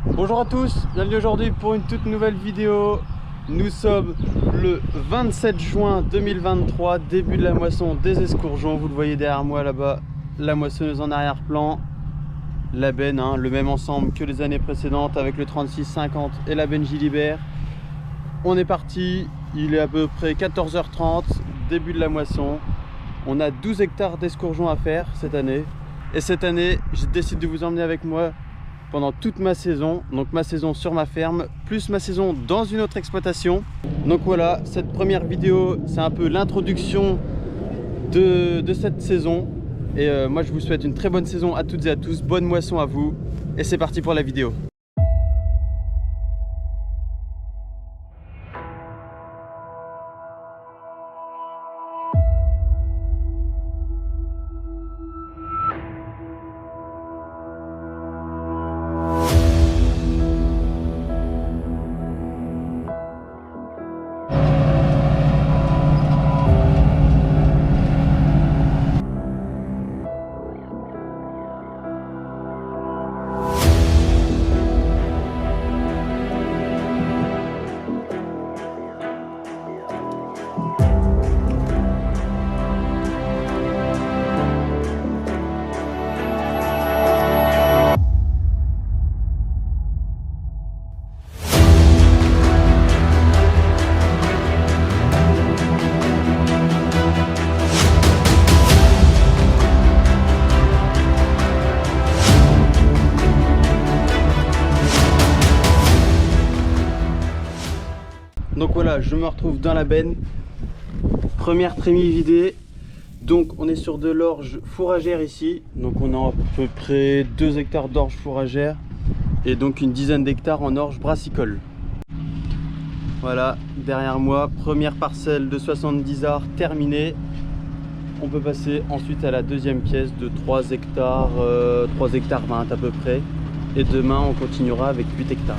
Bonjour à tous, bienvenue aujourd'hui pour une toute nouvelle vidéo. Nous sommes le 27 juin 2023, début de la moisson des escourgeons. Vous le voyez derrière moi là-bas, la moissonneuse en arrière-plan, la benne, le même ensemble que les années précédentes avec le 36-50 et la benne Gilibert. On est parti, il est à peu près 14h30, début de la moisson. On a 12 hectares d'escourgeons à faire cette année. Et cette année, j'ai décidé de vous emmener avec moi pendant toute ma saison, donc ma saison sur ma ferme, plus ma saison dans une autre exploitation. Donc voilà, cette première vidéo, c'est un peu l'introduction de cette saison. Et moi, je vous souhaite une très bonne saison à toutes et à tous, bonne moisson à vous. Et c'est parti pour la vidéo. Donc voilà, je me retrouve dans la benne, première trémie vidée. Donc on est sur de l'orge fourragère ici, donc on a à peu près 2 hectares d'orge fourragère et donc une dizaine d'hectares en orge brassicole. Voilà, derrière moi, première parcelle de 70 arts terminée. On peut passer ensuite à la deuxième pièce de 3 hectares, 3 hectares 20 à peu près. Et demain on continuera avec 8 hectares.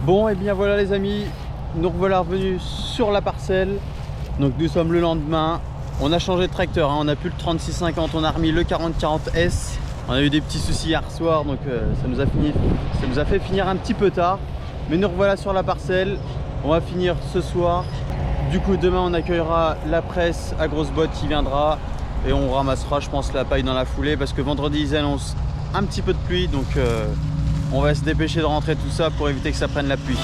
Bon, et bien voilà les amis, nous revoilà revenus sur la parcelle. Donc nous sommes le lendemain. On a changé de tracteur, on n'a plus le 3650, on a remis le 4040S. On a eu des petits soucis hier soir, donc ça nous a fait finir un petit peu tard. Mais nous revoilà sur la parcelle, on va finir ce soir. Du coup demain on accueillera la presse à grosse botte qui viendra. Et on ramassera je pense la paille dans la foulée, parce que vendredi ils annoncent un petit peu de pluie. Donc on va se dépêcher de rentrer tout ça pour éviter que ça prenne la pluie.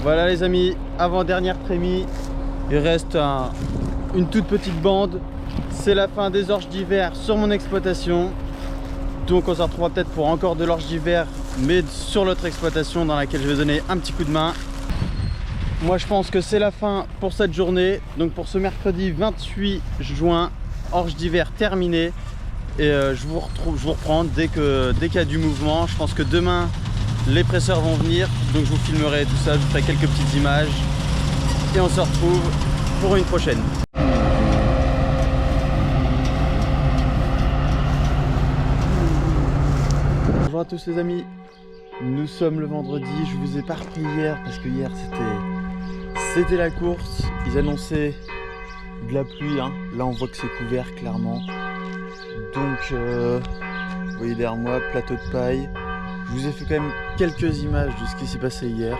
Voilà les amis, avant-dernière trémie, il reste une toute petite bande. C'est la fin des orges d'hiver sur mon exploitation. Donc on se retrouvera peut-être pour encore de l'orge d'hiver, mais sur l'autre exploitation dans laquelle je vais donner un petit coup de main. Moi je pense que c'est la fin pour cette journée. Donc pour ce mercredi 28 juin, orge d'hiver terminée. Et je vous reprends dès qu'il y a du mouvement. Je pense que demain les presseurs vont venir, donc je vous filmerai tout ça, je vous ferai quelques petites images et on se retrouve pour une prochaine. Bonjour à tous les amis, nous sommes le vendredi. Je vous ai pas repris hier parce que hier c'était la course. Ils annonçaient de la pluie, hein. Là on voit que c'est couvert clairement. Donc vous voyez derrière moi, plateau de paille. Je vous ai fait quand même quelques images de ce qui s'est passé hier.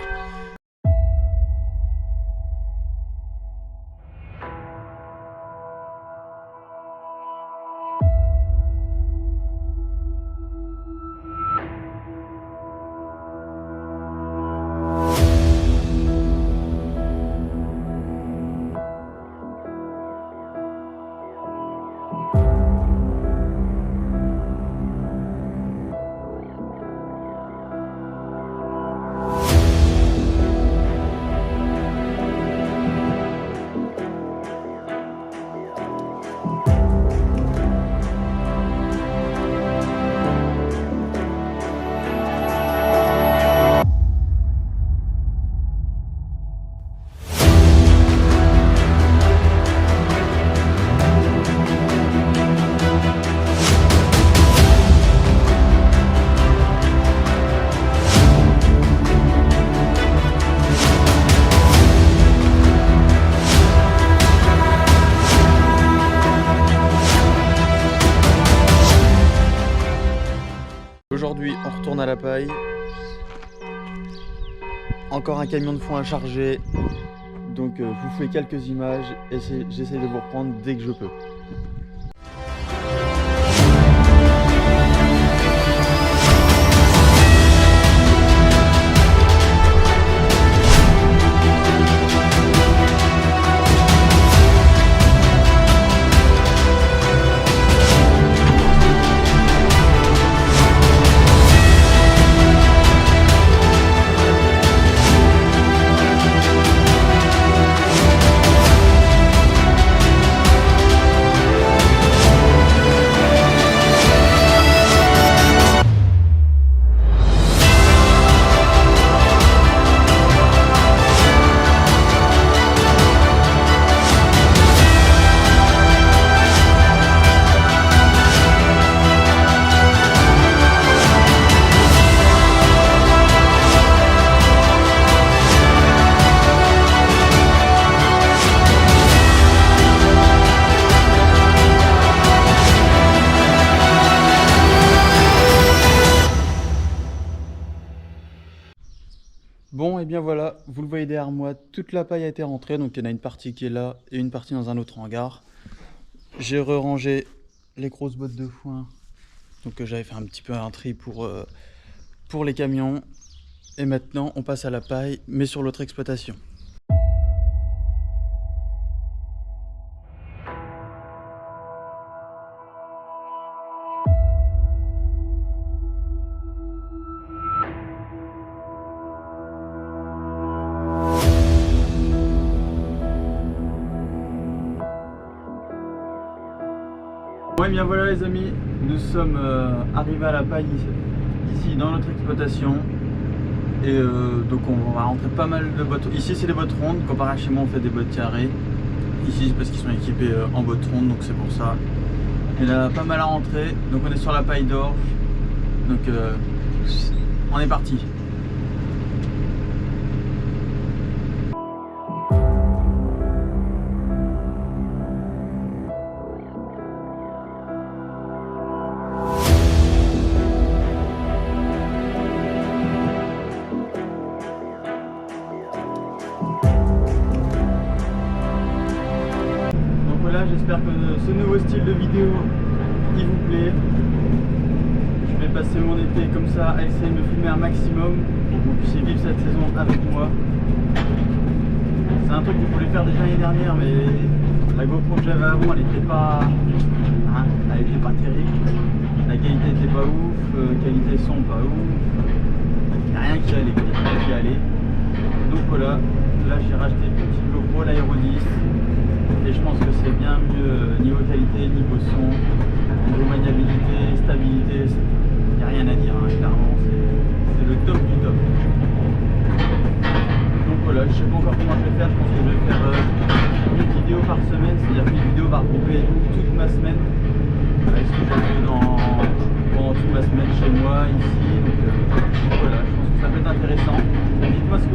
Aujourd'hui on retourne à la paille. Encore un camion de foin à charger. Donc je vous fais quelques images et j'essaie de vous reprendre dès que je peux. Bon et bien voilà, vous le voyez derrière moi, toute la paille a été rentrée, donc il y en a une partie qui est là et une partie dans un autre hangar. J'ai re-rangé les grosses bottes de foin, donc j'avais fait un petit peu un tri pour les camions. Et maintenant on passe à la paille, mais sur l'autre exploitation. Bon et bien voilà les amis, nous sommes arrivés à la paille ici dans notre exploitation. Et donc on va rentrer pas mal de bottes. Ici c'est des bottes rondes, comparé à chez moi on fait des bottes carrées. Ici c'est parce qu'ils sont équipés en bottes rondes, donc c'est pour ça. Il y en a pas mal à rentrer, donc on est sur la paille d'orge. Donc on est parti. J'espère que ce nouveau style de vidéo il vous plaît. Je vais passer mon été comme ça à essayer de me filmer un maximum pour que vous puissiez vivre cette saison avec moi. C'est un truc que je voulais faire déjà l'année dernière, mais la GoPro que j'avais avant, elle était pas, hein, elle était pas terrible. La qualité était pas ouf, qualité son pas ouf. Il n'y a rien qui allait, il n'y a rien qui allait. Donc voilà, là j'ai racheté une petite GoPro, l'Aero 10. Et je pense que c'est bien mieux niveau qualité, niveau son, niveau maniabilité, stabilité. Il n'y a rien à dire, hein, clairement, c'est le top du top. Donc voilà, je sais pas encore comment je vais faire. Je pense que je vais faire une vidéo par semaine, c'est-à-dire qu'une vidéo va regrouper toute ma semaine. Avec ce que j'ai fait pendant toute ma semaine chez moi, ici. Donc voilà, je pense que ça peut être intéressant. Dites-moi ce